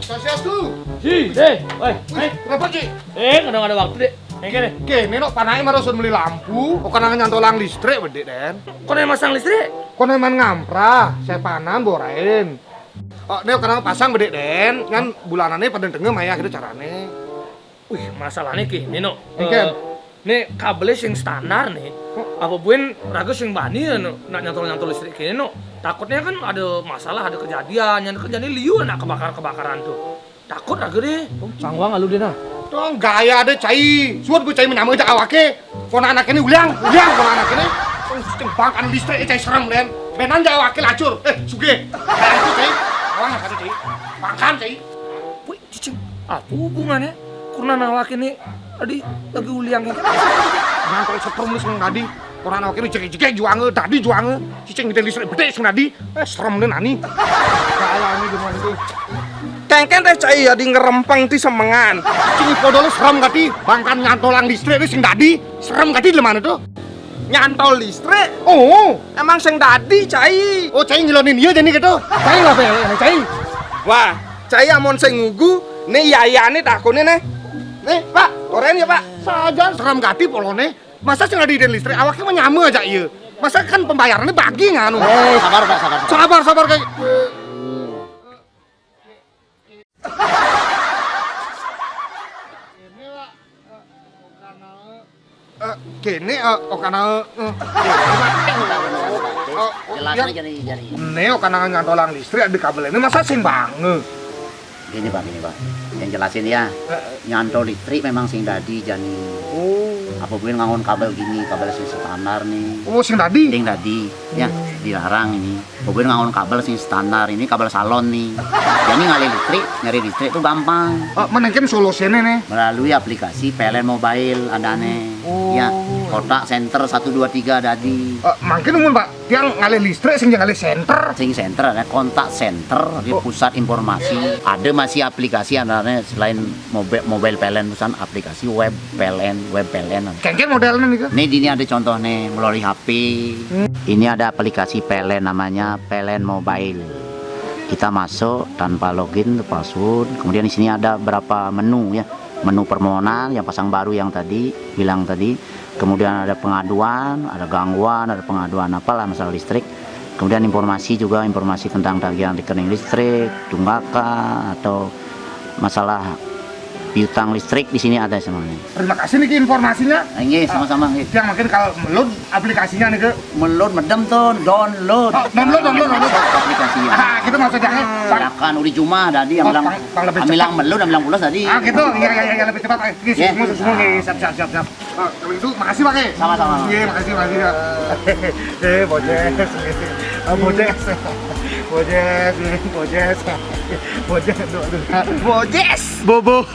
Sasiastu. Woi, Kenapa, Ki? kadang ada waktu, Dek. Kene. Oke, ini panai marasun beli lampu, bukan nyantolang listrik, bedek, Den. Kok yang masang listrik? Kono eman ngampra, saya panam borain. Oh, ini kadang pasang bedek, Den. Kan bulanannya pada denger maya gitu carane. Wih, masalahnya Ki, Nino. Oke. Nih kabelnya sing standar nih. Apa buin ragu sing bani nak nyantol listrik kini no. Takutnya kan ada masalah, ada kejadian, yang kejadian liu nak kebakaran tuh. Takut ragu deh. Sangwang alu dina. Dong gaya ada cai. Suat gue cai menyamai jak awake. Kono anak ini uliang kono anak ini. Cing bangkan listrik cai serem len. Benan jak awake lacur. Suge. Kayak itu cai. Awang ada cai. Bangkan cai. Wih, cicing. Apa hubungannya? Kurna nawak ini tadi lagi uliang ini. Nah, kalau seperti seneng tadi. Kono anak ini jek-jek juange, tadi juange. Cicing gede listrik bedek sing tadi. Serem len ani. Kayak ini gimana itu. Kengken teh cai ya di ngerempeng ti semengan. Cing podol serem gati. Bangkan nyantolang listrik ini sing tadi. Serem gati di mana tuh? Nyantol listrik. Oh, Emang sing dadi cai. oh cai ngilonin iya jadi gitu. Cai lah pe, cai. Wah, cai amon sing ngugu nih yayane takone nih. Nih, Pak, oren ya, Pak. Saja serem gati polone. Masa sing di listrik awaknya menyame aja iya. Masa kan pembayarannya bagi nganu. Sabar Pak, sabar. Sabar kayak. Kene karena Jelasnya jadi. Neo karena ngantolang listrik ada kabel ini masa sing banget. Gini Pak. Yang jelasin ya. Nyantol listrik memang sing dadi jani. Oh, Apa buin ngangon kabel gini, kabel sing standar nih. oh sing tadi. Sing dadi ya dilarang ini. Apa buin ngangon kabel sing standar ini kabel salon nih. Jadi nyari listrik itu gampang. Menengkin solusinya nih. Melalui aplikasi PLN Mobile adane. Oh. Ya, kotak center 123 dadi. Mungkin umum Pak, tiang ngalih listrik sing ngalih center. Sing center ada kontak center di pusat informasi. Ada masih aplikasi adane selain mobile PLN pesan aplikasi web PLN. Kengken modelnya nih kan. Nih ini ada contoh nih melalui HP. Ini ada aplikasi PLN namanya PLN Mobile. Kita masuk tanpa login, password. Kemudian di sini ada berapa menu ya. Menu permohonan yang pasang baru yang tadi bilang tadi. Kemudian ada pengaduan, ada gangguan, ada pengaduan apalah masalah listrik. Kemudian informasi tentang tagihan rekening listrik, tunggakan atau masalah piutang listrik di sini ada semuanya. Terima kasih nih informasinya. Ini sama-sama. Tiang makin kalau meload aplikasinya nih ke. Meload medem tuh, download. Download. Aplikasinya. Gitu maksudnya. Silakan uli Jumah tadi yang bilang bilang meload dan bilang pulas tadi. Gitu. Iya lebih cepat. Semua nih. Siap. Kalau itu makasih Pak. Sama-sama. Iya, makasih. Bojes. Bobo.